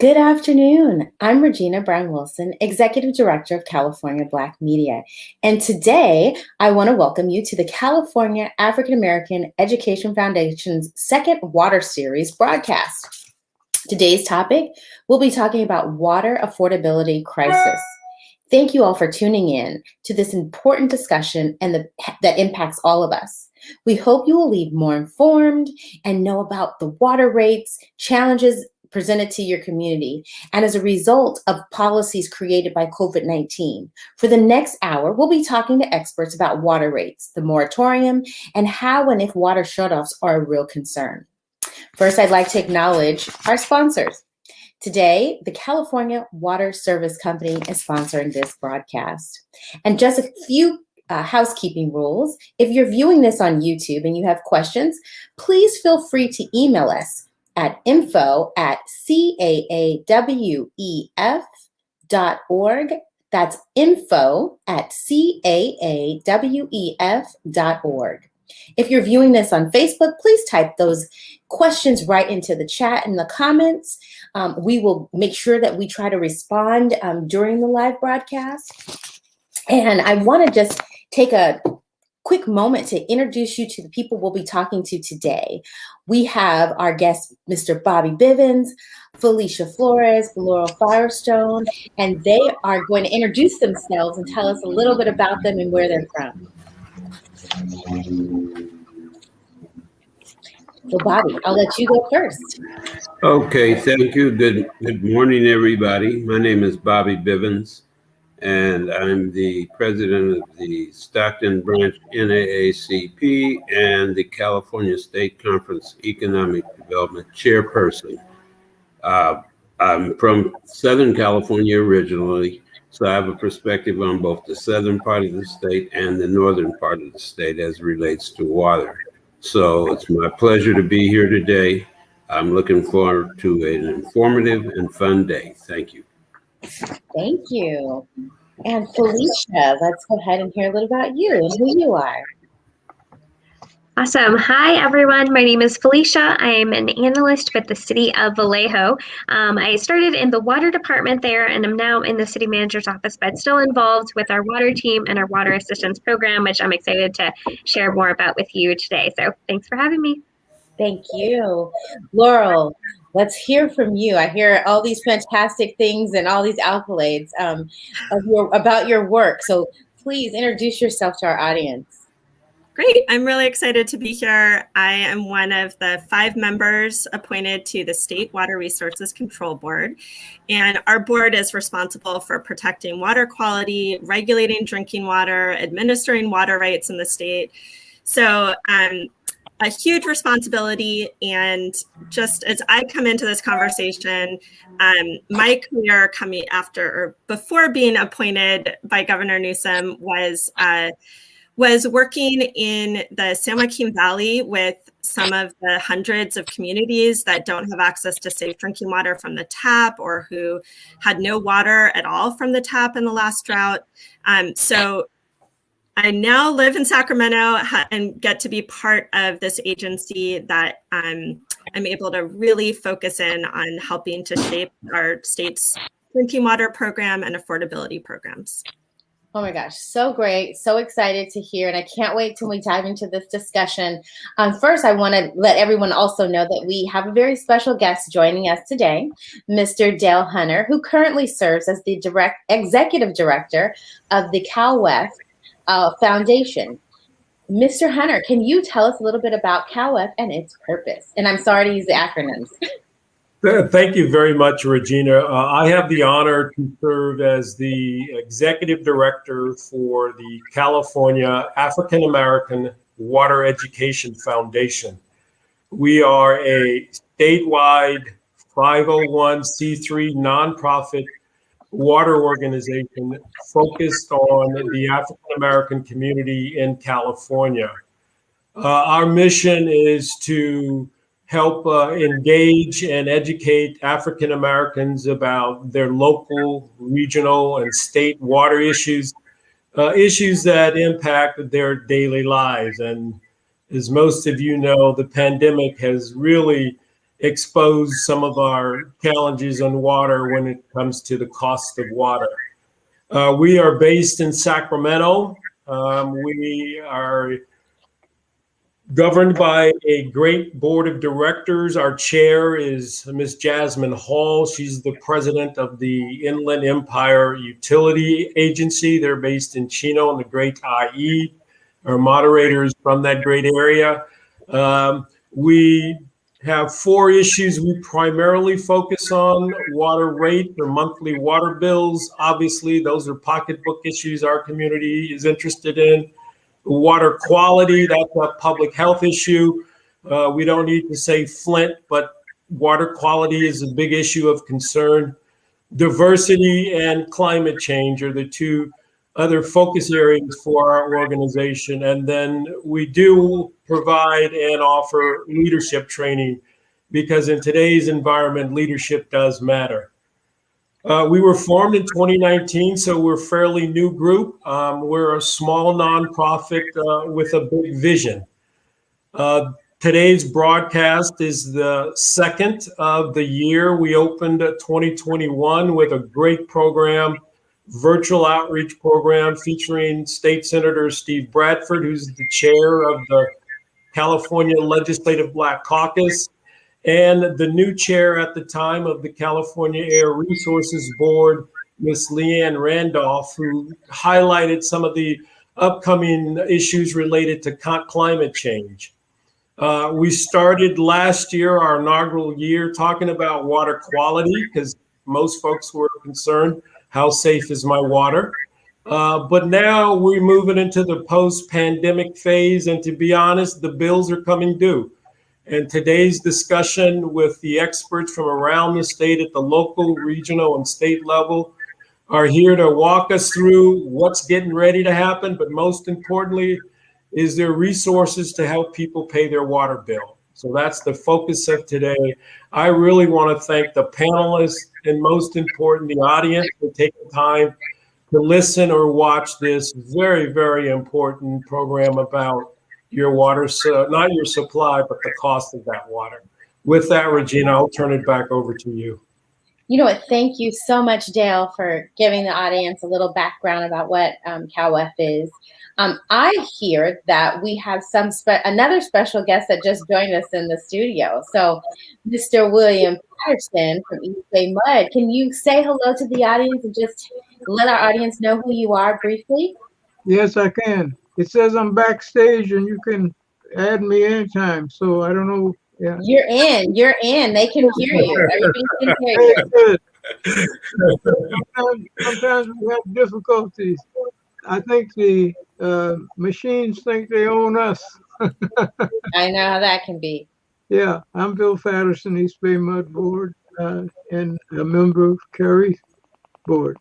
Good afternoon. I'm Regina Brown Wilson, Executive Director of California Black Media. And today I want to welcome you to the California African American Education Foundation's second Water Series broadcast. Today's topic, we'll be talking about water affordability crisis. Thank you all for tuning in to this important discussion that impacts all of us. We hope you will leave more informed and know about the water rates, challenges presented to your community, and as a result of policies created by COVID-19. For the next hour, we'll be talking to experts about water rates, the moratorium, and how and if water shutoffs are a real concern. First, I'd like to acknowledge our sponsors. Today, the California Water Service Company is sponsoring this broadcast. And just a few housekeeping rules. If you're viewing this on YouTube and you have questions, please feel free to email us at info@caawef.org. That's info@caawef.org. If you're viewing this on Facebook, please type those questions right into the chat and the comments. We will make sure that we try to respond during the live broadcast. And I want to just take a quick moment to introduce you to the people we'll be talking to today. We have our guests, Mr. Bobby Bivens, Felicia Flores, Laurel Firestone, and they are going to introduce themselves and tell us a little bit about them and where they're from. So Bobby, I'll let you go first. Okay, thank you. Good morning, everybody. My name is Bobby Bivens, and I'm the president of the Stockton Branch NAACP and the California State Conference Economic Development Chairperson. I'm from Southern California originally, so I have a perspective on both the southern part of the state and the northern part of the state as it relates to water. So it's my pleasure to be here today. I'm looking forward to an informative and fun day. Thank you. Thank you. And Felicia, let's go ahead and hear a little about you and who you are. Awesome. Hi, everyone. My name is Felicia. I'm an analyst with the city of Vallejo. I started in the water department there, and I'm now in the city manager's office, but still involved with our water team and our water assistance program, which I'm excited to share more about with you today. So thanks for having me. Thank you. Laurel, let's hear from you. I hear all these fantastic things and all these accolades about your work. So please introduce yourself to our audience. Great. I'm really excited to be here. I am one of the 5 members appointed to the State Water Resources Control Board. And our board is responsible for protecting water quality, regulating drinking water, administering water rights in the state. So a huge responsibility. And just as I come into this conversation, my career coming after or before being appointed by Governor Newsom was working in the San Joaquin Valley with some of the hundreds of communities that don't have access to safe drinking water from the tap or who had no water at all from the tap in the last drought. So I now live in Sacramento and get to be part of this agency that I'm able to really focus in on helping to shape our state's drinking water program and affordability programs. Oh my gosh, so great. So excited to hear. And I can't wait till we dive into this discussion. First, I want to let everyone also know that we have a very special guest joining us today, Mr. Dale Hunter, who currently serves as the executive director of the CalWEF Foundation. Mr. Hunter, can you tell us a little bit about CalWEF and its purpose? And I'm sorry to use the acronyms. Thank you very much, Regina. I have the honor to serve as the executive director for the California African American Water Education Foundation. We are a statewide 501c3 nonprofit water organization focused on the African American community in California. Our mission is to help engage and educate African Americans about their local, regional, and state water issues, issues that impact their daily lives. And as most of you know, the pandemic has really expose some of our challenges on water when it comes to the cost of water. We are based in Sacramento. We are governed by a great board of directors. Our chair is Miss Jasmine Hall. She's the president of the Inland Empire Utility Agency. They're based in Chino in the Great IE. Our moderators from that great area. We have 4 issues we primarily focus on: water rate or monthly water bills. Obviously, those are pocketbook issues our community is interested in. Water quality, that's a public health issue. We don't need to say Flint, but water quality is a big issue of concern. Diversity and climate change are the 2 other focus areas for our organization. And then we do provide and offer leadership training, because in today's environment, leadership does matter. We were formed in 2019, so we're a fairly new group. We're a small nonprofit with a big vision. Today's broadcast is the 2nd of the year. We opened 2021 with a great program, virtual outreach program featuring State Senator Steve Bradford, who's the chair of the California Legislative Black Caucus, and the new chair at the time of the California Air Resources Board, Ms. Leanne Randolph, who highlighted some of the upcoming issues related to climate change. We started last year, our inaugural year, talking about water quality, because most folks were concerned, how safe is my water? But now we're moving into the post-pandemic phase, and to be honest, the bills are coming due. And today's discussion with the experts from around the state at the local, regional, and state level are here to walk us through what's getting ready to happen. But most importantly, is there resources to help people pay their water bill? So that's the focus of today. I really want to thank the panelists and, most important, the audience for taking time to listen or watch this very, very important program about your water, not your supply, but the cost of that water. With that, Regina, I'll turn it back over to you. You know what? Thank you so much, Dale, for giving the audience a little background about what CalWEF is. I hear that we have another special guest that just joined us in the studio. So, Mr. William Patterson from East Bay Mud, can you say hello to the audience and just let our audience know who you are briefly? Yes, I can. It says I'm backstage and you can add me anytime. So I don't know. Yeah. You're in. They can hear you. Everybody can hear you. Sometimes we have difficulties. I think the machines think they own us. I know how that can be. Yeah, I'm Bill Patterson, East Bay Mud Board, and a member of Kerry Board.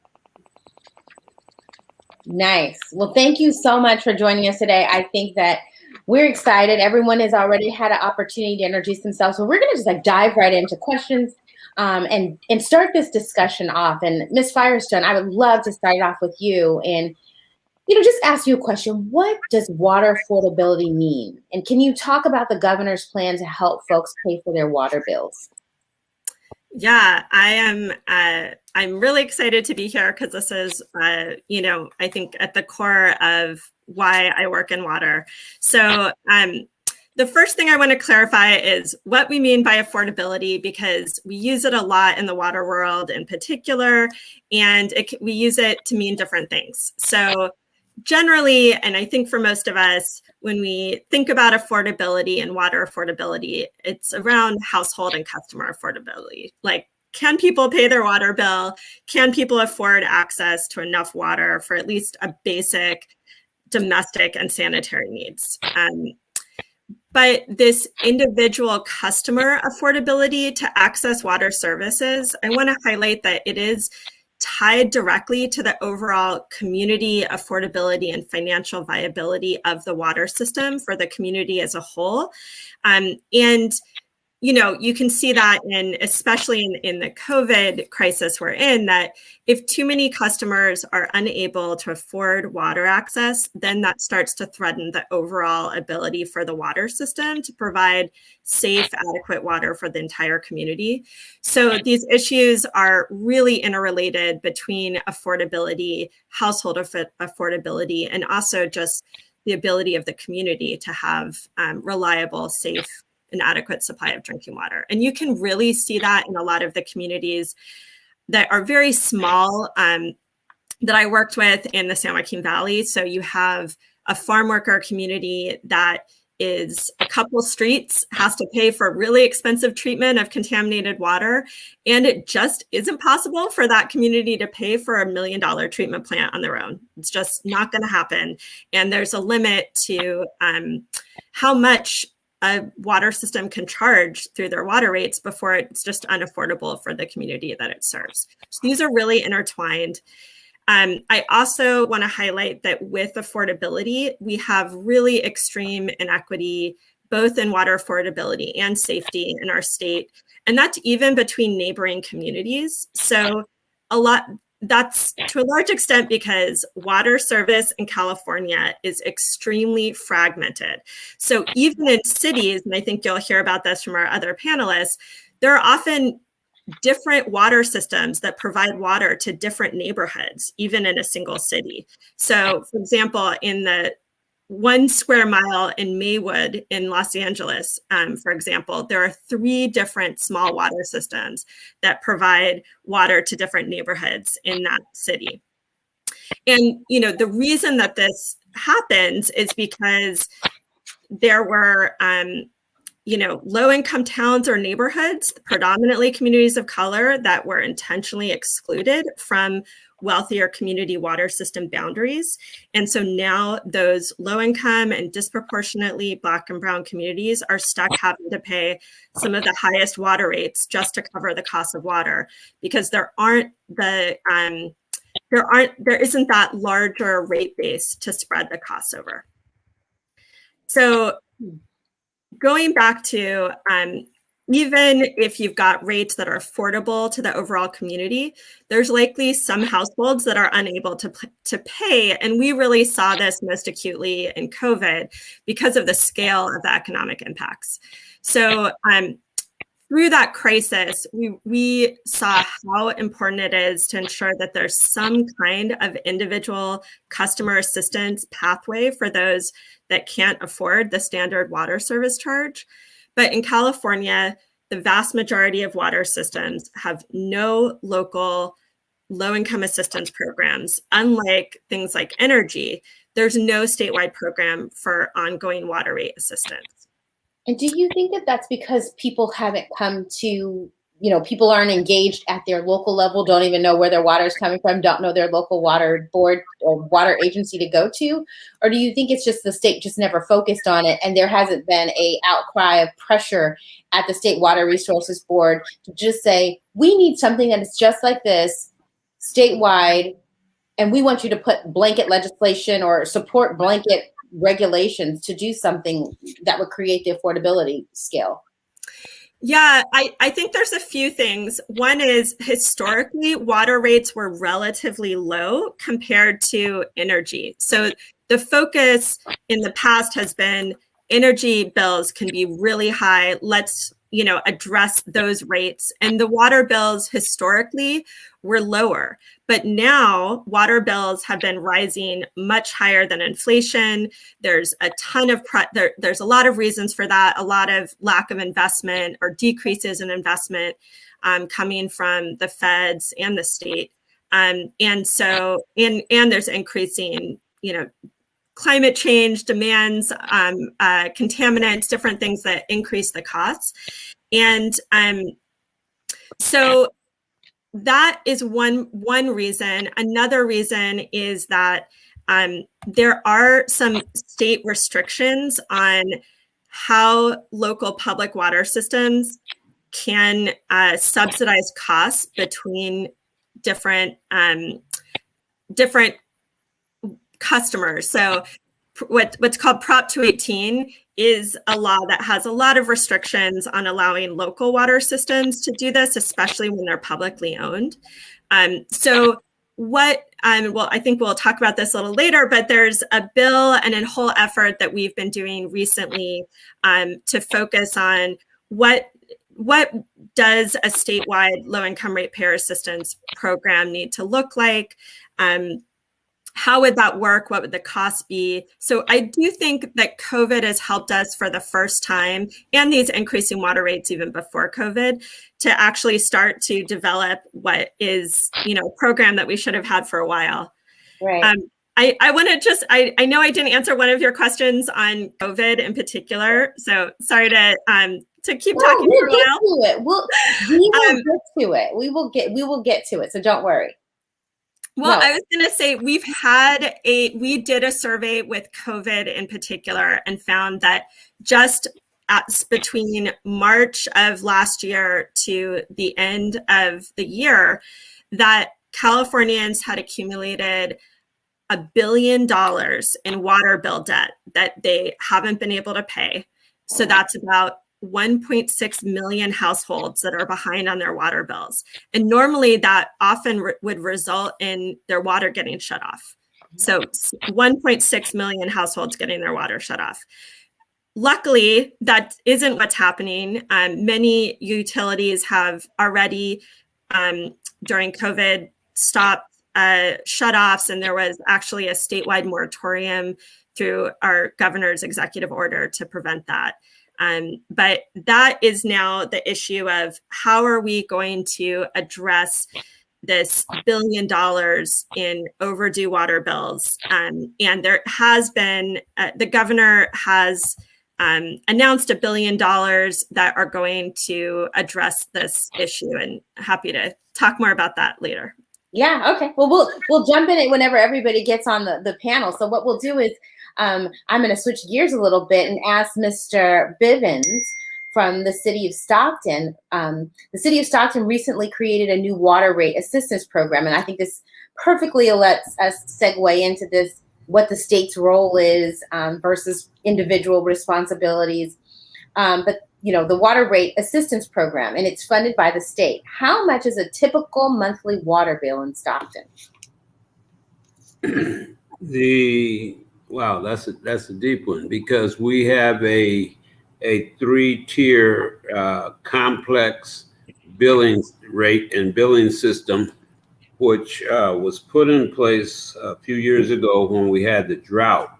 Nice. Well, thank you so much for joining us today. I think that we're excited. Everyone has already had an opportunity to introduce themselves. So we're going to just dive right into questions and start this discussion off. And Ms. Firestone, I would love to start off with you and just ask you a question. What does water affordability mean? And can you talk about the governor's plan to help folks pay for their water bills? Yeah, I'm really excited to be here because this is, I think at the core of why I work in water. So the first thing I want to clarify is what we mean by affordability, because we use it a lot in the water world in particular, and we use it to mean different things. So generally, and I think for most of us, when we think about affordability and water affordability, it's around household and customer affordability. Like, can people pay their water bill? Can people afford access to enough water for at least a basic domestic and sanitary needs? But this individual customer affordability to access water services, I want to highlight that it is tied directly to the overall community affordability and financial viability of the water system for the community as a whole. And you can see that especially in the COVID crisis we're in, that if too many customers are unable to afford water access, then that starts to threaten the overall ability for the water system to provide safe, adequate water for the entire community. So these issues are really interrelated between affordability, household affordability, and also just the ability of the community to have reliable, safe, an adequate supply of drinking water. And you can really see that in a lot of the communities that are very small that I worked with in the San Joaquin Valley. So you have a farm worker community that is a couple streets, has to pay for really expensive treatment of contaminated water. And it just isn't possible for that community to pay for $1 million treatment plant on their own. It's just not going to happen. And there's a limit to how much a water system can charge through their water rates before it's just unaffordable for the community that it serves. So these are really intertwined. I also want to highlight that with affordability, we have really extreme inequity, both in water affordability and safety in our state. And that's even between neighboring communities. So that's to a large extent because water service in California is extremely fragmented. So even in cities, and I think you'll hear about this from our other panelists, there are often different water systems that provide water to different neighborhoods, even in a single city. So for example, in the 1 square mile in Maywood in Los Angeles, for example, there are 3 different small water systems that provide water to different neighborhoods in that city. And, the reason that this happens is because there were, low-income towns or neighborhoods, predominantly communities of color, that were intentionally excluded from wealthier community water system boundaries. And so now those low-income and disproportionately Black and Brown communities are stuck having to pay some of the highest water rates just to cover the cost of water, because there isn't that larger rate base to spread the costs over. So going back to even if you've got rates that are affordable to the overall community, there's likely some households that are unable to pay. And we really saw this most acutely in COVID because of the scale of the economic impacts. So through that crisis, we saw how important it is to ensure that there's some kind of individual customer assistance pathway for those that can't afford the standard water service charge. But in California, the vast majority of water systems have no local low-income assistance programs. Unlike things like energy, there's no statewide program for ongoing water rate assistance. And do you think that that's because people haven't come to, people aren't engaged at their local level, don't even know where their water is coming from, don't know their local water board or water agency to go to? Or do you think it's just the state just never focused on it and there hasn't been a outcry of pressure at the State Water Resources Board to just say, we need something that is just like this statewide, and we want you to put blanket legislation or support blanket regulations to do something that would create the affordability scale? Yeah, I think there's a few things. One is historically, water rates were relatively low compared to energy. So the focus in the past has been energy bills can be really high. Let's, address those rates. And the water bills historically were lower. But now water bills have been rising much higher than inflation. There's a ton of, there's a lot of reasons for that, a lot of lack of investment or decreases in investment coming from the feds and the state. And so, and there's increasing, climate change demands, contaminants, different things that increase the costs. And so that is one reason. Another reason is that there are some state restrictions on how local public water systems can subsidize costs between different customers. So what's called Prop 218 is a law that has a lot of restrictions on allowing local water systems to do this, especially when they're publicly owned. Well, I think we'll talk about this a little later, but there's a bill and a whole effort that we've been doing recently to focus on what does a statewide low-income ratepayer assistance program need to look like? How would that work? What would the cost be? So I do think that COVID has helped us for the first time, and these increasing water rates even before COVID, to actually start to develop what is, a program that we should have had for a while. Right. I want to just, I know I didn't answer one of your questions on COVID in particular, so sorry to keep talking for a while. We will get to it. We will get to it. So don't worry. Well, no. I was going to say we did a survey with COVID in particular and found that just between March of last year to the end of the year, that Californians had accumulated $1 billion in water bill debt that they haven't been able to pay. So that's about 1.6 million households that are behind on their water bills. And normally that often would result in their water getting shut off. So 1.6 million households getting their water shut off. Luckily, that isn't what's happening. Many utilities have already, during COVID, stopped shutoffs, and there was actually a statewide moratorium through our governor's executive order to prevent that. But that is now the issue of how are we going to address this $1 billion in overdue water bills. And there has been, the governor has announced $1 billion that are going to address this issue, and happy to talk more about that later. Yeah, okay. Well, we'll jump in it whenever everybody gets on the panel. So what we'll do is, I'm going to switch gears a little bit and ask Mr. Bivens from the city of Stockton. The city of Stockton recently created a new water rate assistance program, and I think this perfectly lets us segue into this, what the state's role is versus individual responsibilities. But the water rate assistance program, and it's funded by the state. How much is a typical monthly water bill in Stockton? Wow, that's a deep one, because we have a 3-tier complex billing rate and billing system, which was put in place a few years ago when we had the drought.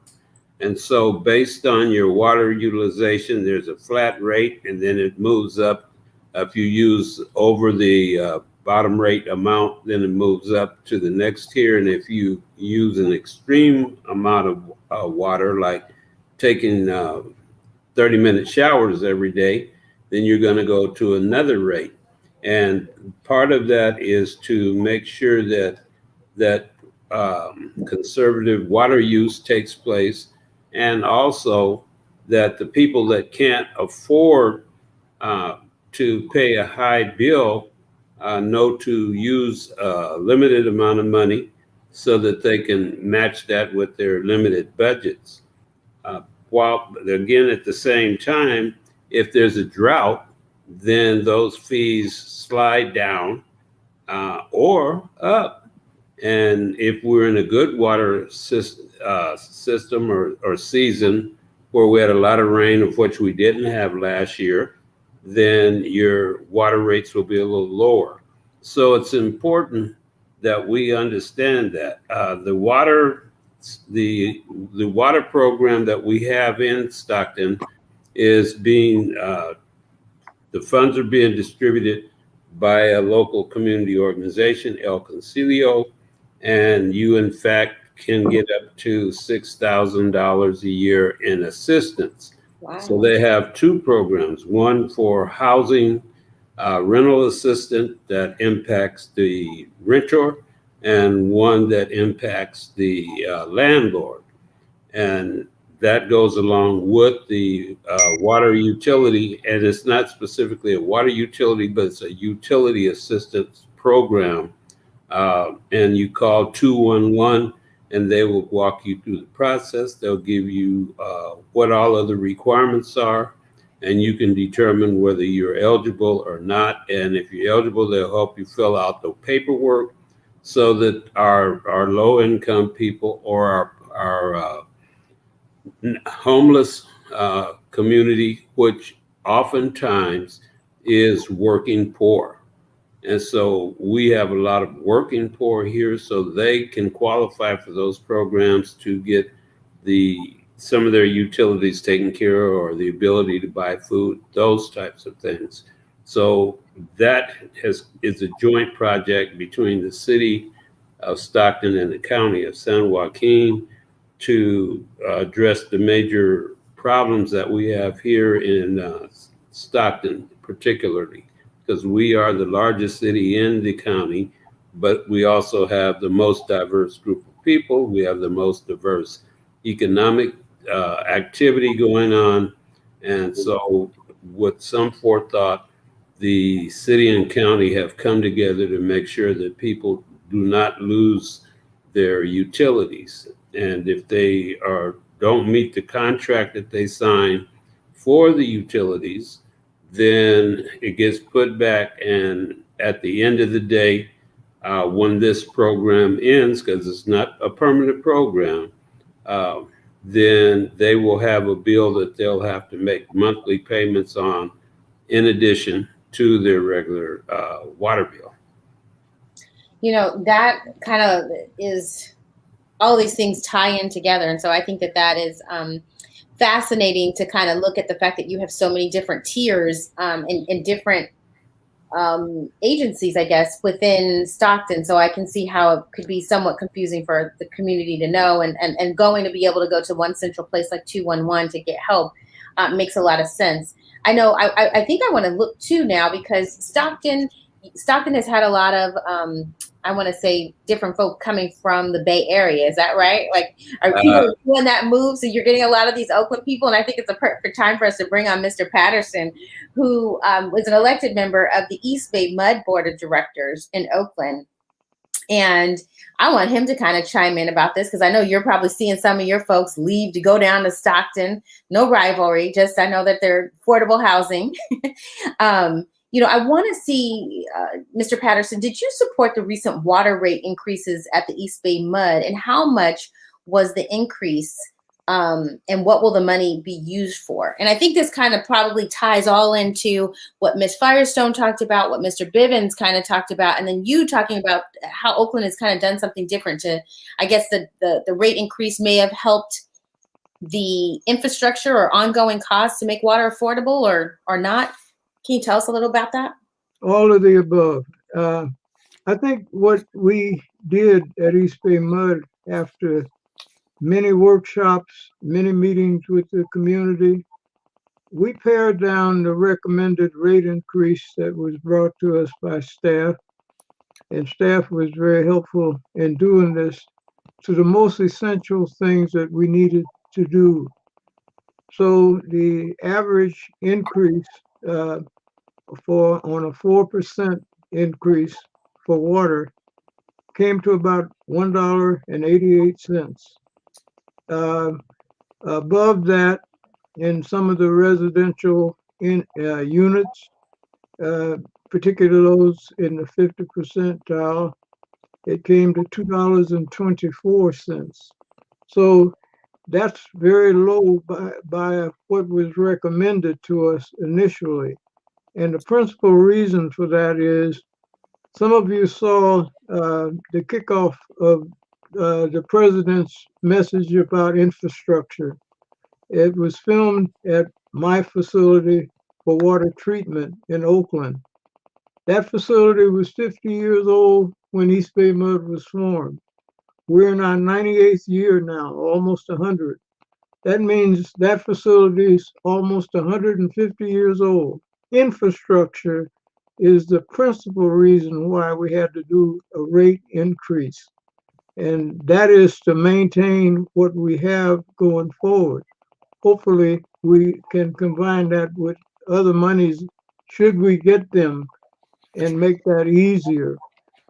And so based on your water utilization, there's a flat rate, and then it moves up. If you use over the bottom rate amount, then it moves up to the next tier. And if you use an extreme amount of water, like taking 30-minute showers every day, then you're going to go to another rate. And part of that is to make sure that conservative water use takes place, and also that the people that can't afford to pay a high bill know to use a limited amount of money so that they can match that with their limited budgets. While again, at the same time, if there's a drought, then those fees slide down or up. And if we're in a good water system or season where we had a lot of rain, of which we didn't have last year, then your water rates will be a little lower. So it's important that we understand that the water program that we have in Stockton is being, the funds are being distributed by a local community organization, El Concilio, and you in fact can get up to $6,000 a year in assistance. Wow. So they have 2 programs, one for housing rental assistance that impacts the renter, and one that impacts the landlord. And that goes along with the water utility, and it's not specifically a water utility, but it's a utility assistance program. And you call 211, and they will walk you through the process. They'll give you what all of the requirements are, and you can determine whether you're eligible or not. And if you're eligible, they'll help you fill out the paperwork so that our low-income people or our homeless community, which oftentimes is working poor. And so we have a lot of working poor here, so they can qualify for those programs to get some of their utilities taken care of, or the ability to buy food, those types of things. So that is a joint project between the city of Stockton and the county of San Joaquin to address the major problems that we have here in Stockton, particularly, because we are the largest city in the county, but we also have the most diverse group of people. We have the most diverse economic activity going on. And so with some forethought, the city and county have come together to make sure that people do not lose their utilities. And if they don't meet the contract that they sign for the utilities, then it gets put back. And at the end of the day, when this program ends, because it's not a permanent program, then they will have a bill that they'll have to make monthly payments on, in addition to their regular water bill. That kind of is, all these things tie in together. And so I think that is fascinating to kind of look at the fact that you have so many different tiers and different agencies, I guess, within Stockton. So I can see how it could be somewhat confusing for the community to know, and going to be able to go to one central place like 211 to get help makes a lot of sense. I know I think I want to look too now, because Stockton has had a lot of I want to say different folk coming from the Bay Area. Is that right? Like, are people doing that move? So you're getting a lot of these Oakland people, and I think it's a perfect time for us to bring on Mr. Patterson, who was an elected member of the East Bay Mud Board of Directors in Oakland. And I want him to kind of chime in about this, because I know you're probably seeing some of your folks leave to go down to Stockton. No rivalry, just I know that they're affordable housing. I want to see, Mr. Patterson, did you support the recent water rate increases at the East Bay Mud, and how much was the increase, and what will the money be used for? And I think this kind of probably ties all into what Ms. Firestone talked about, what Mr. Bivens kind of talked about, and then you talking about how Oakland has kind of done something different to, I guess the rate increase may have helped the infrastructure or ongoing costs to make water affordable or not. Can you tell us a little about that? All of the above. I think what we did at East Bay Mud, after many workshops, many meetings with the community, we pared down the recommended rate increase that was brought to us by staff, and staff was very helpful in doing this, to the most essential things that we needed to do. So the average increase on a 4% increase for water came to about $1.88. Above that, in some of the residential units, particularly those in the 50 percentile, it came to $2.24. So that's very low by what was recommended to us initially. And the principal reason for that is, some of you saw the kickoff of the president's message about infrastructure. It was filmed at my facility for water treatment in Oakland. That facility was 50 years old when East Bay Mud was formed. We're in our 98th year now, almost 100. That means that facility is almost 150 years old. Infrastructure is the principal reason why we had to do a rate increase. And that is to maintain what we have going forward. Hopefully, we can combine that with other monies, should we get them, and make that easier.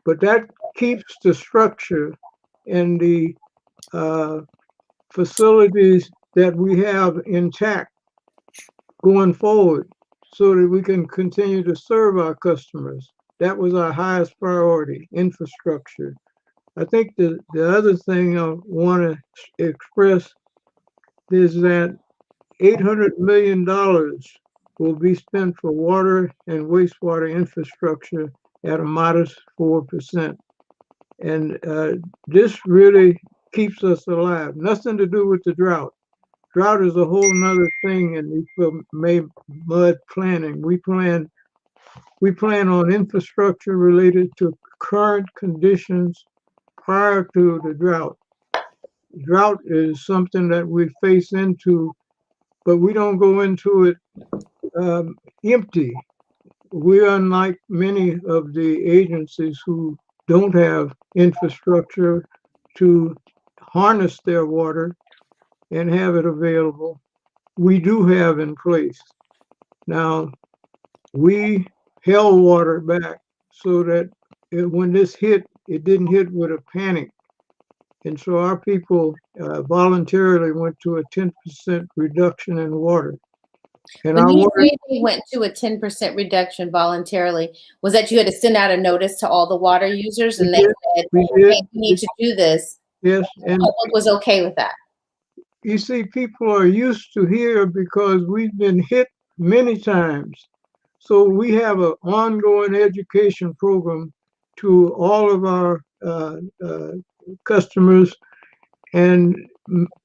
But that keeps the structure and the facilities that we have intact going forward so that we can continue to serve our customers. That was our highest priority, infrastructure. I think the other thing I want to express is that $800 million will be spent for water and wastewater infrastructure at a modest 4%. And this really keeps us alive. Nothing to do with the drought. Drought is a whole nother thing in the mud planning. We plan on infrastructure related to current conditions prior to the drought. Drought is something that we face into, but we don't go into it empty. We're unlike many of the agencies who don't have infrastructure to harness their water and have it available. We do have in place. Now, we held water back so that when this hit, it didn't hit with a panic. And so our people voluntarily went to a 10% reduction in water. And When our you water, say they went to a 10% reduction voluntarily, was that you had to send out a notice to all the water users and they said, we hey, did, we need to do this? yes, The and public was okay with that. you see, people are used to here because we've been hit many times. So we have an ongoing education program to all of our customers, and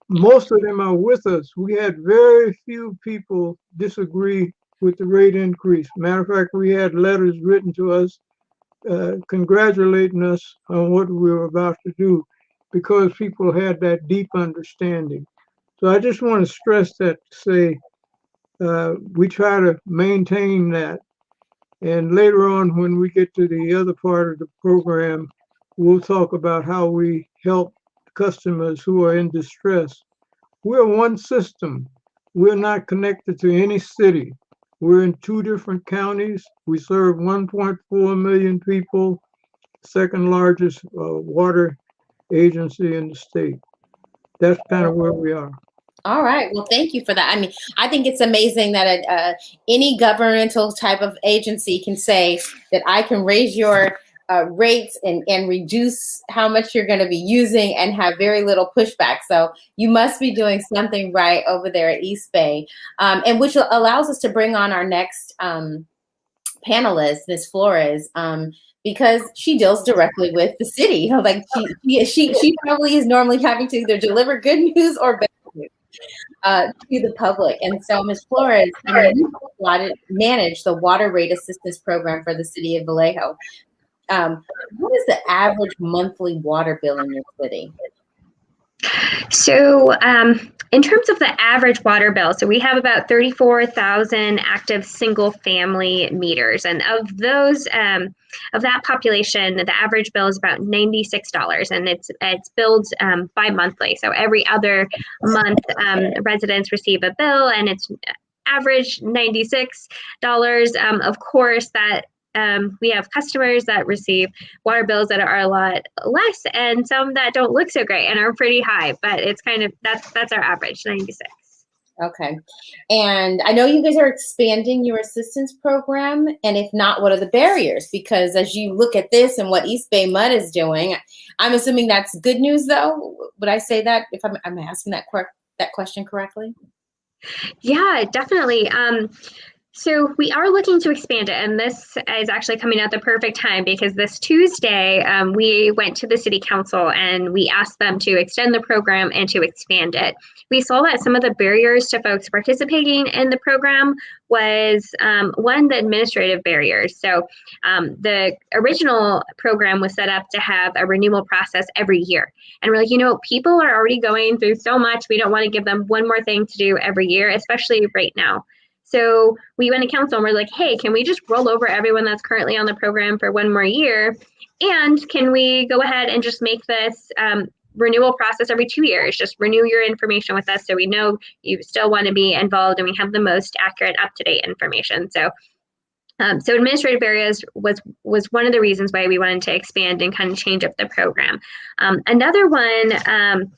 most of them are with us. We had very few people disagree with the rate increase. Matter of fact, we had letters written to us congratulating us on what we were about to do because people had that deep understanding. So I just want to stress that to say we try to maintain that. And later on, when we get to the other part of the program, we'll talk about how we help customers who are in distress. We're one system. We're not connected to any city. We're in 2 different counties. We serve 1.4 million people, second largest water agency in the state. That's kind of where we are. All right. Well, thank you for that. I mean, I think it's amazing that any governmental type of agency can say that I can raise your rates and reduce how much you're going to be using and have very little pushback. So you must be doing something right over there at East Bay, and which allows us to bring on our next panelist, Ms. Flores. Because she deals directly with the city. Like she probably is normally having to either deliver good news or bad news to the public. And so, Ms. Flores, you manage the water rate assistance program for the city of Vallejo. What is the average monthly water bill in your city? So in terms of the average water bill, so we have about 34,000 active single family meters. And of those, of that population, the average bill is about $96, and it's billed bi-monthly. So every other month, residents receive a bill, and it's average $96. Of course, that we have customers that receive water bills that are a lot less, and some that don't look so great and are pretty high. But it's kind of that's our average, 96. Okay, and I know you guys are expanding your assistance program, and if not, what are the barriers? Because as you look at this and what East Bay Mud is doing, I'm assuming that's good news, though. Would I say that if I'm asking that question correctly? Yeah, definitely. So we are looking to expand it, and this is actually coming at the perfect time because this Tuesday we went to the city council and we asked them to extend the program and to expand it. We saw that some of the barriers to folks participating in the program was one, the administrative barriers. So the original program was set up to have a renewal process every year. And we're like, people are already going through so much. We don't want to give them one more thing to do every year, especially right now. So we went to council and we're like, hey, can we just roll over everyone that's currently on the program for one more year? And can we go ahead and just make this renewal process every 2 years? Just renew your information with us so we know you still want to be involved and we have the most accurate, up-to-date information. So administrative barriers was one of the reasons why we wanted to expand and kind of change up the program. Another one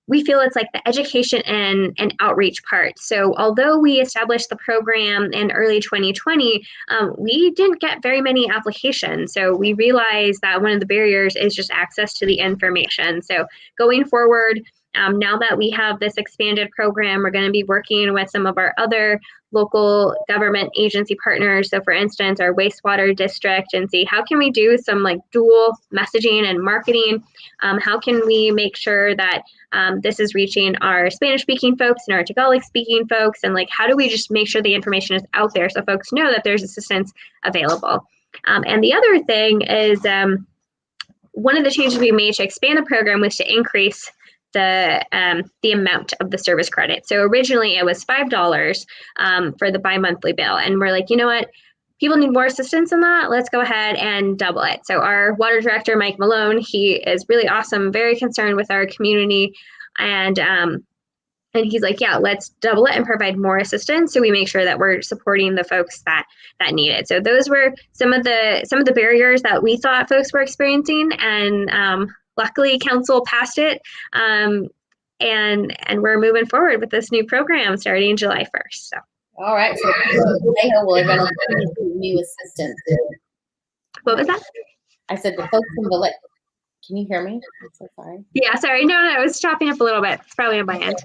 we feel it's like the education and outreach part. So although we established the program in early 2020, we didn't get very many applications. So we realized that one of the barriers is just access to the information. So going forward, now that we have this expanded program, we're going to be working with some of our other local government agency partners. So for instance, our wastewater district, and see how can we do some like dual messaging and marketing. How can we make sure that this is reaching our Spanish speaking folks and our Tagalog speaking folks, and like how do we just make sure the information is out there so folks know that there's assistance available. And the other thing is one of the changes we made to expand the program was to increase the amount of the service credit. So originally it was $5 for the bi-monthly bill, and we're like, you know what, people need more assistance than that. Let's go ahead and double it. So our water director, Mike Malone, he is really awesome, very concerned with our community, and he's like, yeah, let's double it and provide more assistance, so we make sure that we're supporting the folks that need it. So those were some of the barriers that we thought folks were experiencing, and luckily council passed it, and we're moving forward with this new program starting July 1st. So. All right, so Vallejo will eventually receive new assistance. What was that? I said the folks in Vallejo. Can you hear me? I'm so sorry. Yeah, sorry. No, it was chopping up a little bit. It's probably on my end.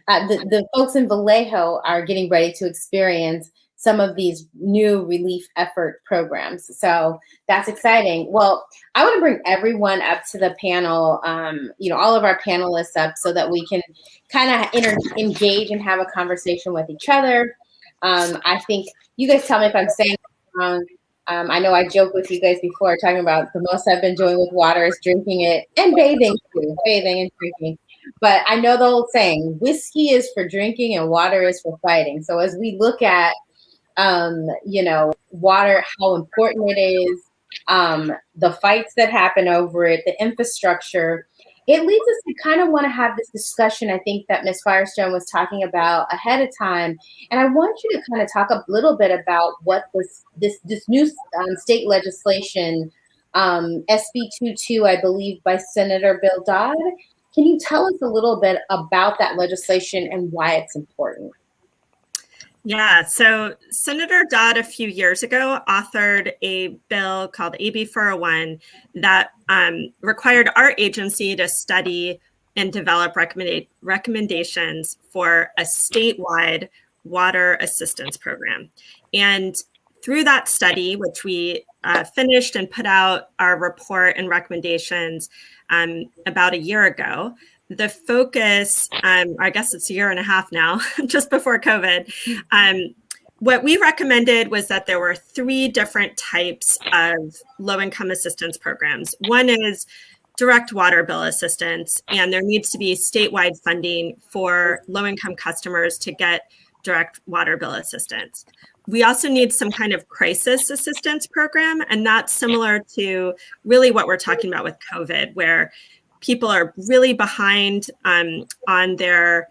The folks in Vallejo are getting ready to experience some of these new relief effort programs. So that's exciting. Well, I want to bring everyone up to the panel, all of our panelists up so that we can kind of engage and have a conversation with each other. I think you guys tell me if I'm saying it wrong. I know I joked with you guys before talking about the most I've been doing with water is drinking it and bathing too, bathing and drinking. But I know the old saying, whiskey is for drinking and water is for fighting. So as we look at water, how important it is, the fights that happen over it, the infrastructure, it leads us to kind of want to have this discussion, I think, that Ms. Firestone was talking about ahead of time. And I want you to kind of talk a little bit about what this new state legislation, SB 22, I believe, by Senator Bill Dodd. Can you tell us a little bit about that legislation and why it's important? Yeah, so Senator Dodd a few years ago authored a bill called AB 401 that required our agency to study and develop recommendations for a statewide water assistance program. And through that study, which we finished and put out our report and recommendations about a year ago, the focus, I guess it's a year and a half now, just before COVID, what we recommended was that there were 3 different types of low-income assistance programs. One is direct water bill assistance, and there needs to be statewide funding for low-income customers to get direct water bill assistance. We also need some kind of crisis assistance program, and that's similar to really what we're talking about with COVID, where people are really behind on their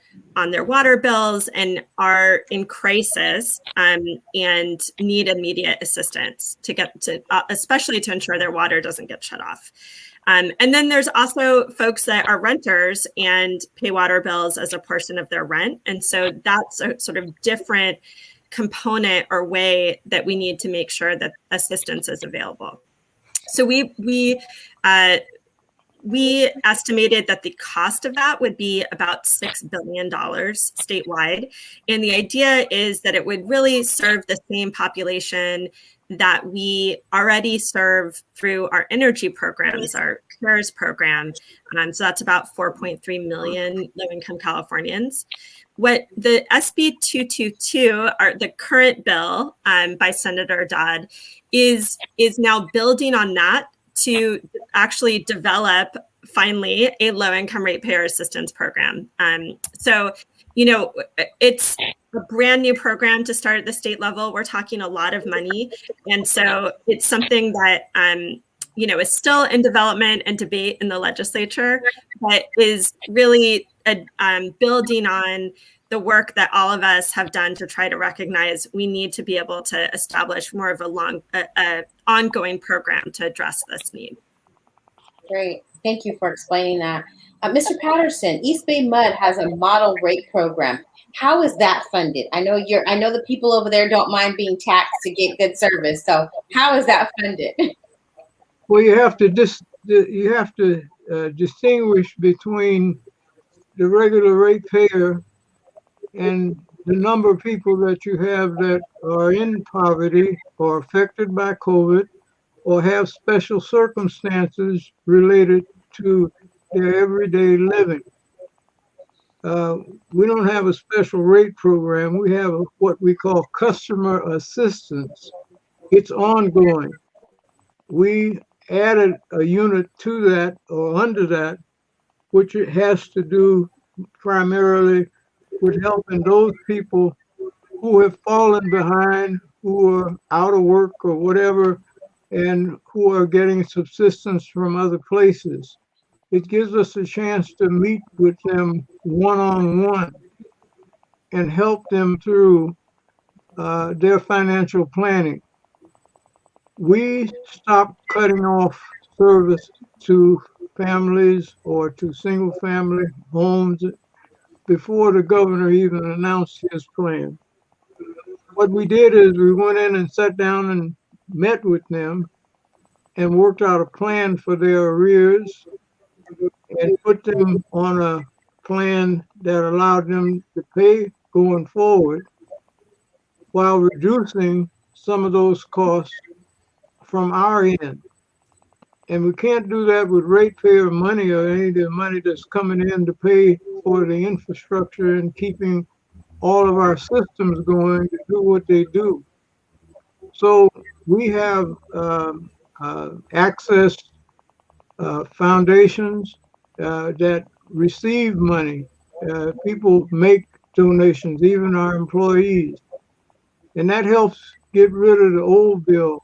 water bills and are in crisis and need immediate assistance to get to, especially to ensure their water doesn't get shut off. And then there's also folks that are renters and pay water bills as a portion of their rent. And so that's a sort of different component or way that we need to make sure that assistance is available. So we estimated that the cost of that would be about $6 billion statewide. And the idea is that it would really serve the same population that we already serve through our energy programs, our CARES program. So that's about 4.3 million low-income Californians. What the SB 222, the current bill by Senator Dodd, is now building on that to actually develop, finally, a low-income ratepayer assistance program. So, it's a brand new program to start at the state level. We're talking a lot of money. And so it's something that, is still in development and debate in the legislature, but is really building on the work that all of us have done to try to recognize we need to be able to establish more of a ongoing program to address this need. Great. Thank you for explaining that. Mr. Patterson, East Bay Mud has a model rate program. How is that funded? I know the people over there don't mind being taxed to get good service. So how is that funded? Well, you have to distinguish between the regular ratepayer and the number of people that you have that are in poverty or affected by COVID or have special circumstances related to their everyday living. We don't have a special rate program. We have what we call customer assistance. It's ongoing. We added a unit to that or under that, which it has to do primarily with helping those people who have fallen behind, who are out of work or whatever, and who are getting subsistence from other places. It gives us a chance to meet with them one-on-one and help them through their financial planning. We stopped cutting off service to families or to single family homes before the governor even announced his plan. What we did is we went in and sat down and met with them and worked out a plan for their arrears and put them on a plan that allowed them to pay going forward while reducing some of those costs from our end. And we can't do that with ratepayer money or any of the money that's coming in to pay for the infrastructure and keeping all of our systems going to do what they do. So we have access foundations that receive money. People make donations, even our employees. And that helps get rid of the old bill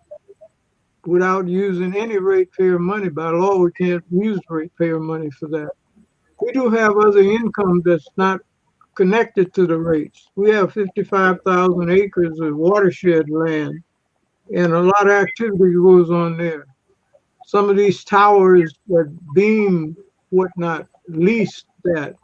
without using any ratepayer money. By law, we can't use ratepayer money for that. We do have other income that's not connected to the rates. We have 55,000 acres of watershed land, and a lot of activity goes on there. Some of these towers that beam whatnot lease that.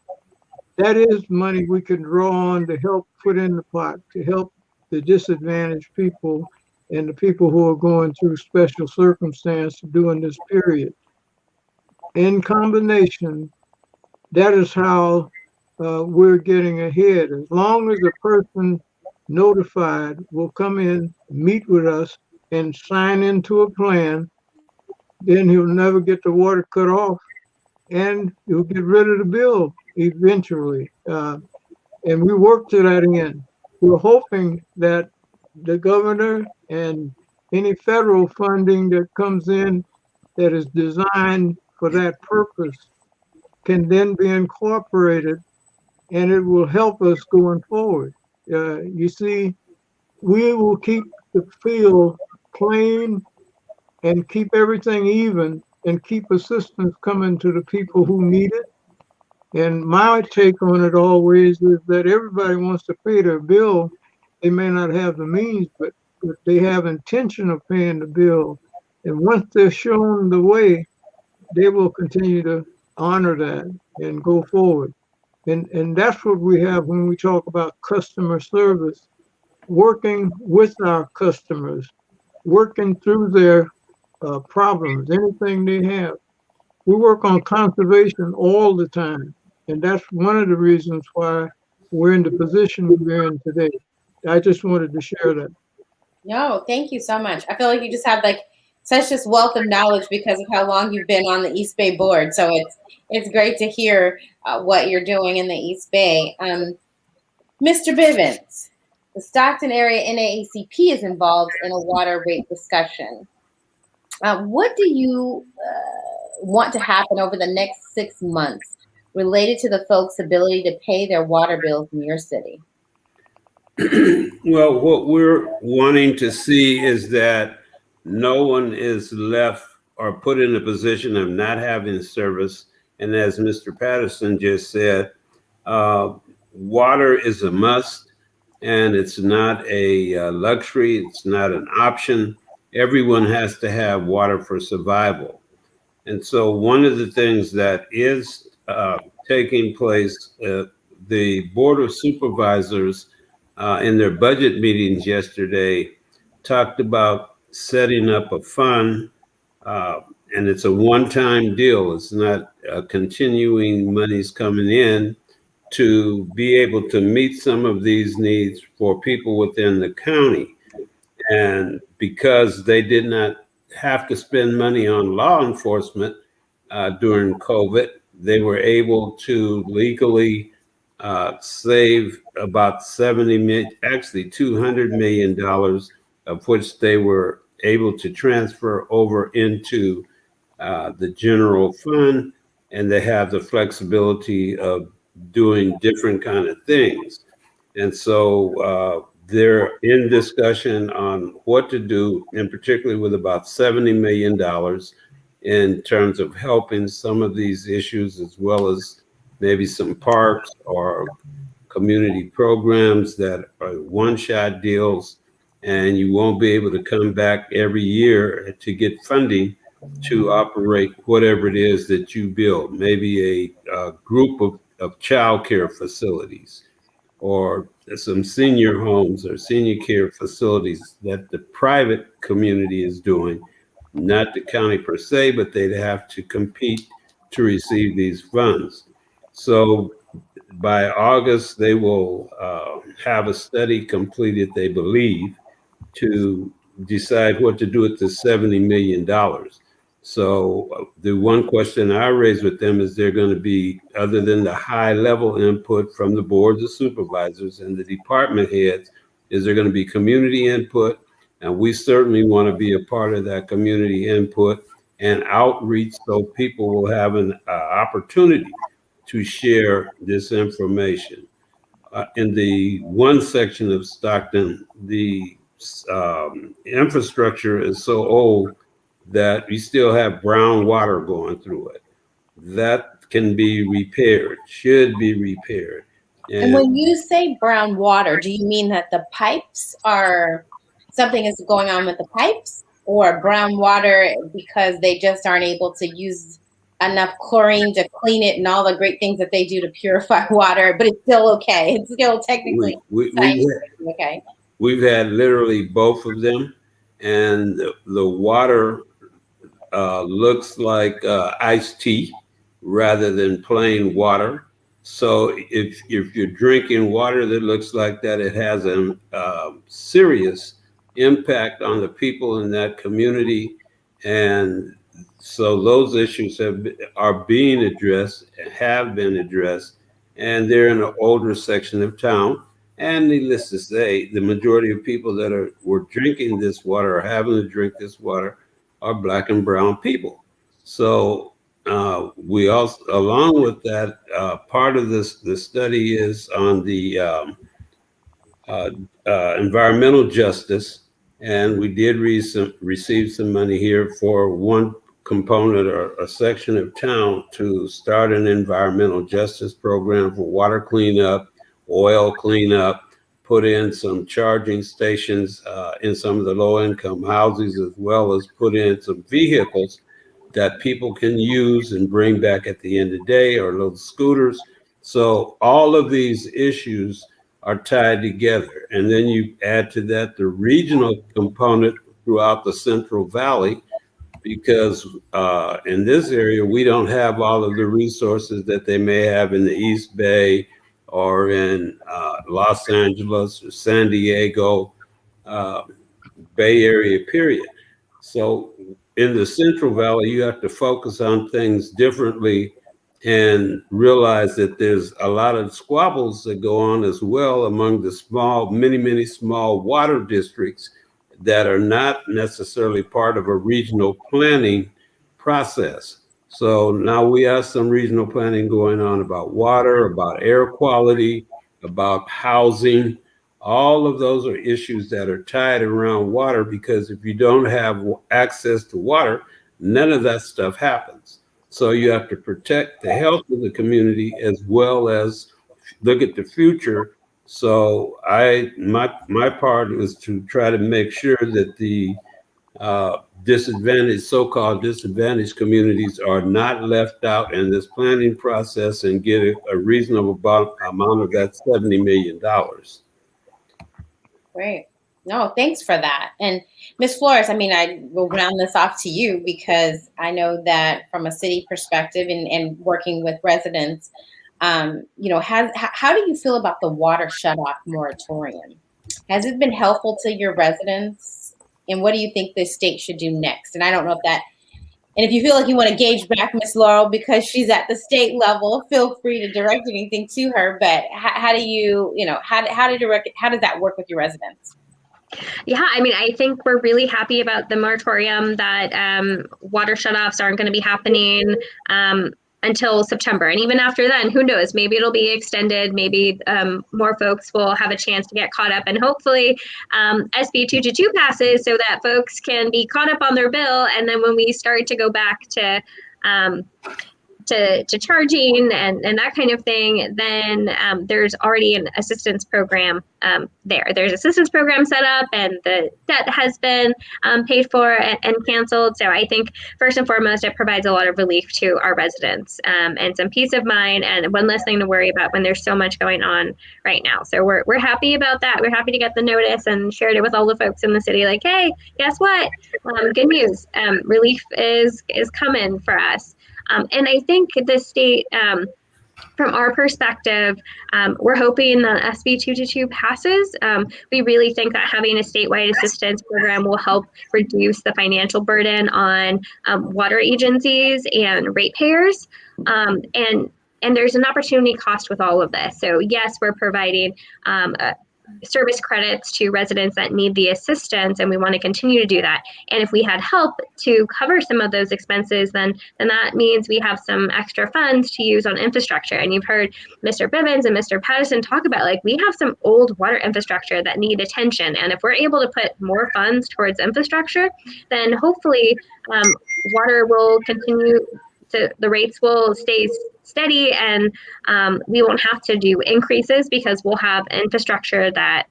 That is money we can draw on to help put in the pot, to help the disadvantaged people and the people who are going through special circumstances during this period. In combination, that is how we're getting ahead. As long as a person notified will come in, meet with us, and sign into a plan, then he'll never get the water cut off, and he'll get rid of the bill eventually. And we work to that end. We're hoping that the governor and any federal funding that comes in that is designed for that purpose can then be incorporated, and it will help us going forward. You see, we will keep the field clean and keep everything even and keep assistance coming to the people who need it. And my take on it always is that everybody wants to pay their bill. They may not have the means, but they have intention of paying the bill. And once they're shown the way, they will continue to honor that and go forward. And that's what we have when we talk about customer service, working with our customers, working through their problems, anything they have. We work on conservation all the time. And that's one of the reasons why we're in the position we're in today. I just wanted to share that. No, thank you so much. I feel like you just have like such this wealth of knowledge because of how long you've been on the East Bay board. So it's great to hear what you're doing in the East Bay. Mr. Bivens, the Stockton area NAACP is involved in a water rate discussion. What do you want to happen over the next 6 months related to the folks' ability to pay their water bills in your city? Well, what we're wanting to see is that no one is left or put in a position of not having service. And as Mr. Patterson just said, water is a must, and it's not a luxury. It's not an option. Everyone has to have water for survival. And so one of the things that is taking place. The Board of Supervisors in their budget meetings yesterday talked about setting up a fund, and it's a one-time deal. It's not continuing monies coming in to be able to meet some of these needs for people within the county. And because they did not have to spend money on law enforcement during COVID, they were able to legally save about 70 million, actually $200 million, of which they were able to transfer over into the general fund, and they have the flexibility of doing different kind of things. And so they're in discussion on what to do, and particularly with about $70 million in terms of helping some of these issues, as well as maybe some parks or community programs that are one-shot deals, and you won't be able to come back every year to get funding to operate whatever it is that you build, maybe a group of child care facilities or some senior homes or senior care facilities that the private community is doing, not the county per se, but they'd have to compete to receive these funds. So by August, they will have a study completed, they believe, to decide what to do with the $70 million. So the one question I raised with them is there going to be, other than the high level input from the boards of supervisors and the department heads, is there going to be community input? And we certainly want to be a part of that community input and outreach, so people will have an opportunity to share this information. In the one section of Stockton, the infrastructure is so old that you still have brown water going through it. That can be repaired, should be repaired. And when you say brown water, do you mean that the pipes are, something is going on with the pipes, or brown water because they just aren't able to use enough chlorine to clean it and all the great things that they do to purify water, but it's still okay? It's still technically okay. We've had literally both of them, and the water looks like iced tea rather than plain water. So if you're drinking water that looks like that, it has a serious impact on the people in that community. And so those issues are being addressed, have been addressed, and they're in an older section of town. And needless to say, the majority of people that were drinking this water or having to drink this water are Black and brown people. So we also, along with that, part of the study is on the environmental justice, and we did receive some money here for one component or a section of town to start an environmental justice program for water cleanup, oil cleanup, put in some charging stations in some of the low-income houses, as well as put in some vehicles that people can use and bring back at the end of the day, or little scooters. So all of these issues are tied together. And then you add to that the regional component throughout the Central Valley, because in this area, we don't have all of the resources that they may have in the East Bay or in Los Angeles or San Diego, Bay Area, period. So in the Central Valley, you have to focus on things differently and realize that there's a lot of squabbles that go on as well among the small, many small water districts that are not necessarily part of a regional planning process. So now we have some regional planning going on about water, about air quality, about housing. All of those are issues that are tied around water, because if you don't have access to water, none of that stuff happens. So you have to protect the health of the community as well as look at the future. So my part is to try to make sure that the so-called disadvantaged communities are not left out in this planning process and get a reasonable amount of that $70 million. Great. No, thanks for that. And Ms. Flores, I mean, I will round this off to you because I know that from a city perspective and working with residents, how do you feel about the water shutoff moratorium? Has it been helpful to your residents? And what do you think the state should do next? And I don't know and if you feel like you want to gauge back Ms. Laurel because she's at the state level, feel free to direct anything to her. But how does that work with your residents? Yeah, I mean, I think we're really happy about the moratorium that water shutoffs aren't going to be happening until September. And even after then, who knows, maybe it'll be extended. Maybe more folks will have a chance to get caught up. And hopefully SB 222 passes so that folks can be caught up on their bill. And then when we start to go back to charging and that kind of thing, then there's already an assistance program there. There's assistance program set up and the debt has been paid for and canceled. So I think first and foremost, it provides a lot of relief to our residents and some peace of mind and one less thing to worry about when there's so much going on right now. So we're happy about that. We're happy to get the notice and shared it with all the folks in the city like, hey, guess what? Good news. Relief is coming for us. And I think the state, from our perspective, we're hoping that SB 222 passes. We really think that having a statewide assistance program will help reduce the financial burden on water agencies and ratepayers. And there's an opportunity cost with all of this. So yes, we're providing service credits to residents that need the assistance, and we want to continue to do that. And if we had help to cover some of those expenses, then that means we have some extra funds to use on infrastructure. And you've heard Mr. Bivens and Mr. Patterson talk about, like, we have some old water infrastructure that need attention. And if we're able to put more funds towards infrastructure, then hopefully water will continue the rates will stay steady and we won't have to do increases because we'll have infrastructure that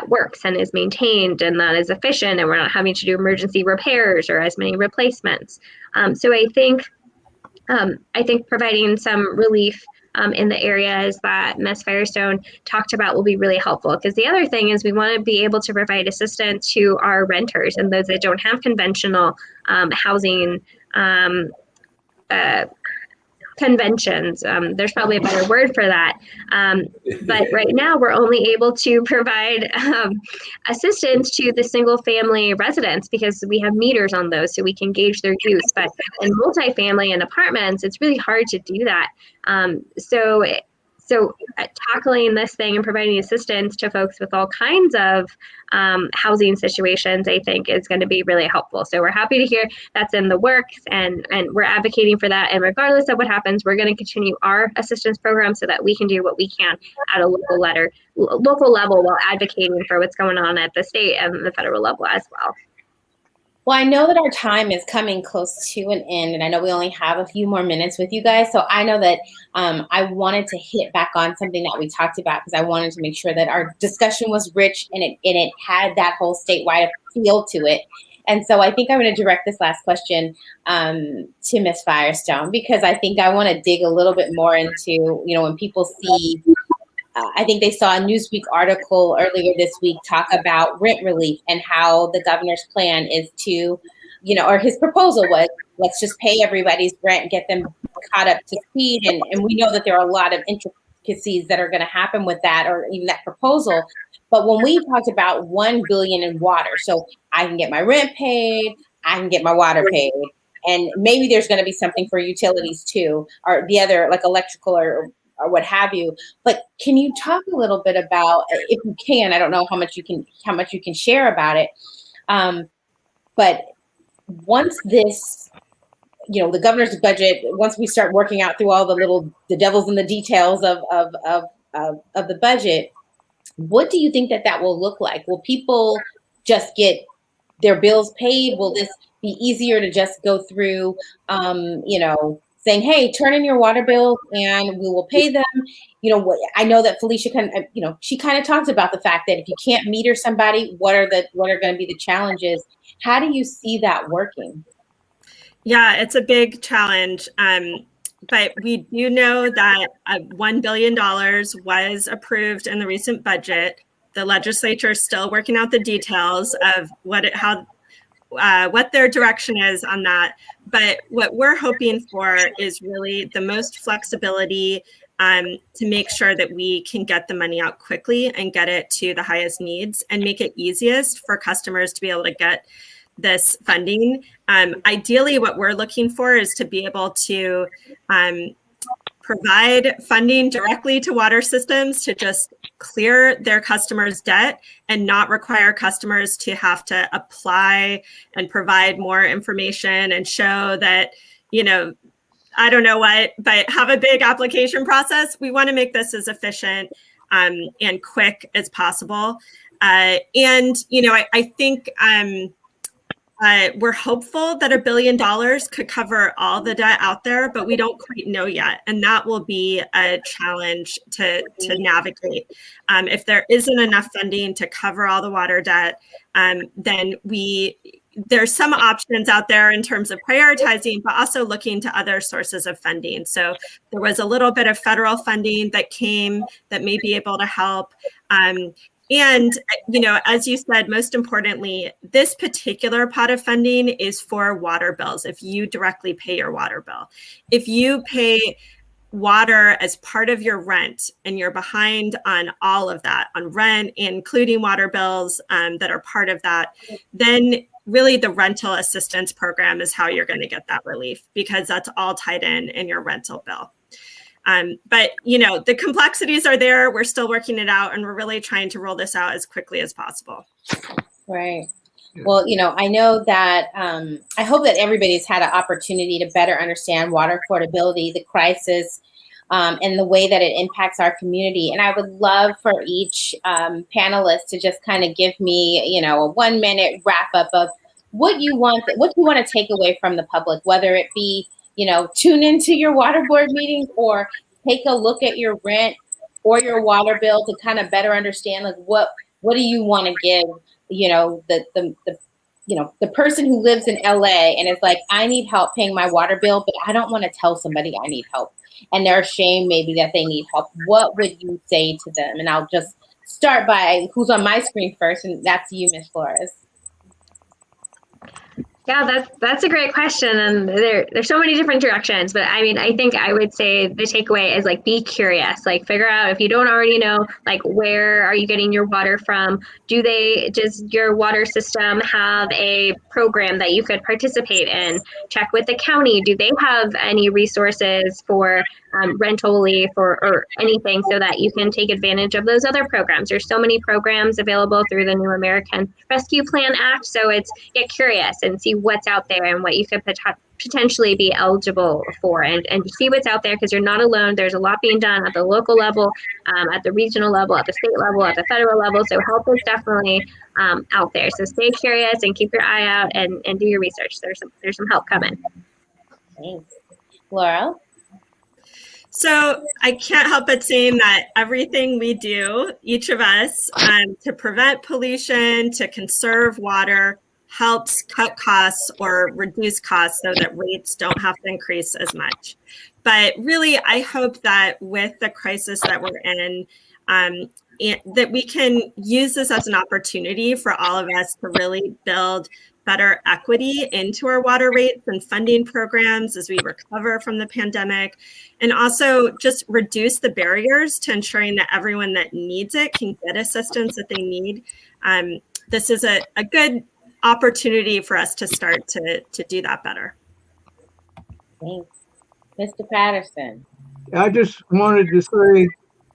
works and is maintained and that is efficient, and we're not having to do emergency repairs or as many replacements. So I think providing some relief in the areas that Ms. Firestone talked about will be really helpful, because the other thing is we want to be able to provide assistance to our renters and those that don't have conventional housing conventions. There's probably a better word for that. But right now we're only able to provide assistance to the single family residents because we have meters on those so we can gauge their use. But in multifamily and apartments, it's really hard to do that. So tackling this thing and providing assistance to folks with all kinds of housing situations, I think is going to be really helpful. So we're happy to hear that's in the works and we're advocating for that. And regardless of what happens, we're going to continue our assistance program so that we can do what we can at a local level while advocating for what's going on at the state and the federal level as well. Well, I know that our time is coming close to an end, and I know we only have a few more minutes with you guys. So I know that I wanted to hit back on something that we talked about because I wanted to make sure that our discussion was rich and it had that whole statewide feel to it. And so I think I'm going to direct this last question to Ms. Firestone, because I think I want to dig a little bit more into, when people see, I think they saw a Newsweek article earlier this week talk about rent relief and how the governor's plan is to, or his proposal was, let's just pay everybody's rent and get them caught up to speed. And we know that there are a lot of intricacies that are going to happen with that, or even that proposal. But when we talked about $1 billion in water, so I can get my rent paid, I can get my water paid, and maybe there's going to be something for utilities too, or the other, like electrical or what have you. But can you talk a little bit about, if you can, I don't know how much you can share about it. But once this, the governor's budget, once we start working out through all the devils in the details of the budget, what do you think that will look like? Will people just get their bills paid? Will this be easier to just go through, saying, hey, turn in your water bill and we will pay them? I know that Felicia she kind of talked about the fact that if you can't meter somebody, what are going to be the challenges? How do you see that working? Yeah, it's a big challenge. But we do know that $1 billion was approved in the recent budget. The legislature is still working out the details of what their direction is on that. But what we're hoping for is really the most flexibility to make sure that we can get the money out quickly and get it to the highest needs and make it easiest for customers to be able to get this funding. Ideally, what we're looking for is to be able to provide funding directly to water systems to just clear their customers' debt and not require customers to have to apply and provide more information and show that, I don't know what, but have a big application process. We want to make this as efficient and quick as possible. I think we're hopeful that $1 billion could cover all the debt out there, but we don't quite know yet. And that will be a challenge to navigate. If there isn't enough funding to cover all the water debt, then there's some options out there in terms of prioritizing, but also looking to other sources of funding. So there was a little bit of federal funding that came that may be able to help. And, as you said, most importantly, this particular pot of funding is for water bills. If you directly pay your water bill, if you pay water as part of your rent and you're behind on all of that, on rent, including water bills that are part of that, then really the rental assistance program is how you're going to get that relief, because that's all tied in your rental bill. But, the complexities are there. We're still working it out, and we're really trying to roll this out as quickly as possible. Right. Well, I know that I hope that everybody's had an opportunity to better understand water affordability, the crisis, and the way that it impacts our community. And I would love for each panelist to just kind of give me, a 1-minute wrap up of what you want to take away from the public, whether it be tune into your water board meetings or take a look at your rent or your water bill to kind of better understand, like, what do you want to give, the person who lives in LA and is like, I need help paying my water bill, but I don't want to tell somebody I need help. And they're ashamed maybe that they need help. What would you say to them? And I'll just start by who's on my screen first, and that's you, Ms. Flores. Yeah, that's a great question, and there's so many different directions. But I think I would say the takeaway is, like, be curious. Like, figure out, if you don't already know, like, where are you getting your water from? Does your water system have a program that you could participate in? Check with the county. Do they have any resources for rental relief or anything, so that you can take advantage of those other programs? There's so many programs available through the New American Rescue Plan Act. So it's get curious and see what's out there and what you could potentially be eligible for, and see what's out there, because you're not alone. There's a lot being done at the local level, at the regional level, at the state level, at the federal level. So help is definitely out there. So stay curious and keep your eye out and do your research. There's some help coming. Thanks. Laura? So I can't help but saying that everything we do, each of us, to prevent pollution, to conserve water, helps cut costs or reduce costs so that rates don't have to increase as much. But really, I hope that with the crisis that we're in, that we can use this as an opportunity for all of us to really build better equity into our water rates and funding programs as we recover from the pandemic, and also just reduce the barriers to ensuring that everyone that needs it can get assistance that they need. This is a good opportunity for us to start to do that better. Thanks. Mr. Patterson. I just wanted to say,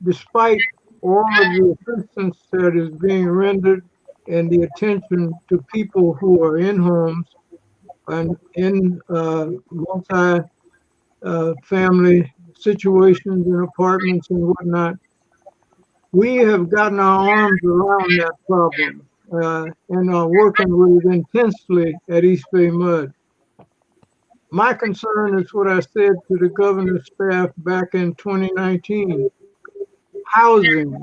despite all of the assistance that is being rendered and the attention to people who are in homes and in multi-family situations in apartments and whatnot, we have gotten our arms around that problem and are working with it intensely at East Bay Mud. My concern is what I said to the governor's staff back in 2019. Housing.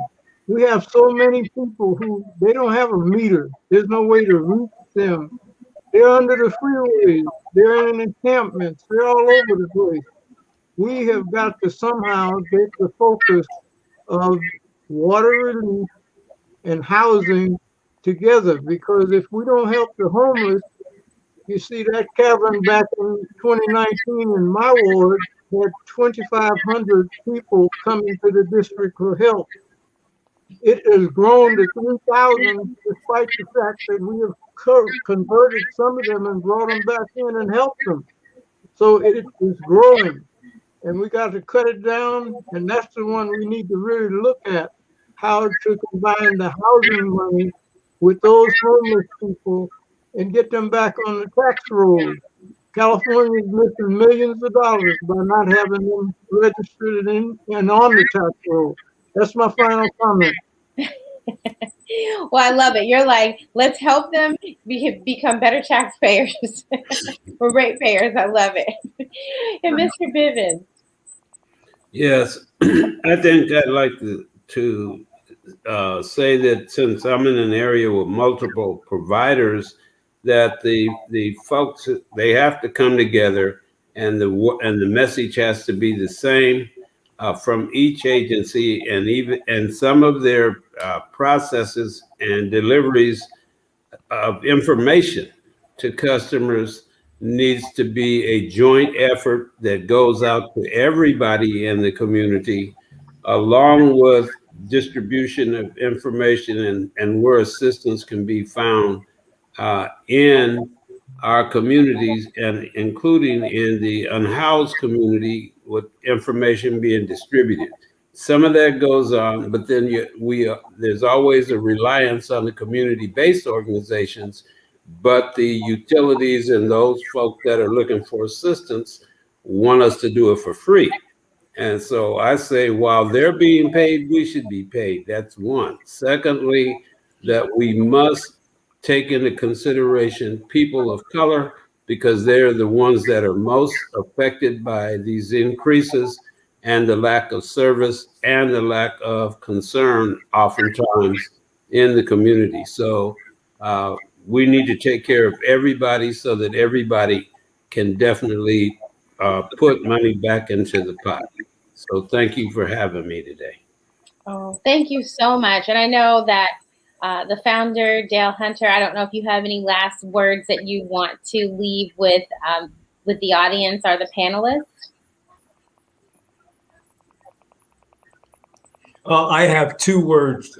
We have so many people who they don't have a meter. There's no way to reach them They're under the freeways. They're in encampments. They're all over the place. We have got to somehow get the focus of water relief and housing together, because if we don't help the homeless, you see that cavern back in 2019 in my ward had 2,500 people coming to the district for help. It has grown to 3,000 despite the fact that we have converted some of them and brought them back in and helped them. So it is growing, and we got to cut it down, and that's the one we need to really look at, how to combine the housing money with those homeless people and get them back on the tax rolls. California is missing millions of dollars by not having them registered and on the tax roll. That's my final comment. Well, I love it. You're like, let's help them become better taxpayers or ratepayers. I love it. And Mr. Bivens. Yes, I think I'd like to say that since I'm in an area with multiple providers, that the folks, they have to come together, and the message has to be the same from each agency, and some of their processes and deliveries of information to customers needs to be a joint effort that goes out to everybody in the community, along with distribution of information and where assistance can be found in our communities, and including in the unhoused community, with information being distributed. Some of that goes on, but then there's always a reliance on the community-based organizations, but the utilities and those folks that are looking for assistance want us to do it for free. And so I say, while they're being paid, we should be paid. That's one. Secondly, that we must take into consideration people of color, because they're the ones that are most affected by these increases and the lack of service and the lack of concern oftentimes in the community. So we need to take care of everybody so that everybody can definitely put money back into the pot. So thank you for having me today. Oh, thank you so much. And I know that the founder, Dale Hunter, I don't know if you have any last words that you want to leave with the audience or the panelists. I have two words.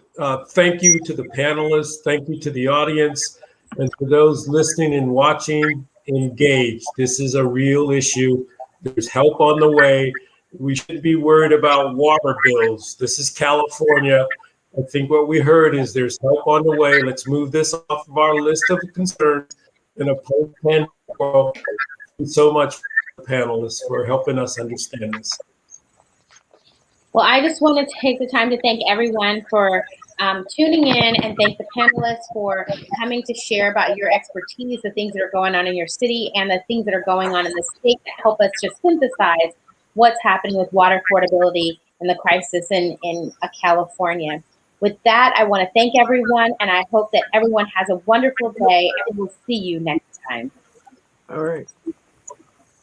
Thank you to the panelists. Thank you to the audience. And for those listening and watching, engage. This is a real issue. There's help on the way. We should be worried about water bills. This is California. I think what we heard is there's help on the way. Let's move this off of our list of concerns in a post-pandemic world. Thank you so much, panelists, for helping us understand this. Well, I just want to take the time to thank everyone for tuning in, and thank the panelists for coming to share about your expertise, the things that are going on in your city and the things that are going on in the state that help us just synthesize what's happening with water affordability and the crisis in California. With that, I want to thank everyone, and I hope that everyone has a wonderful day, and we'll see you next time. All right.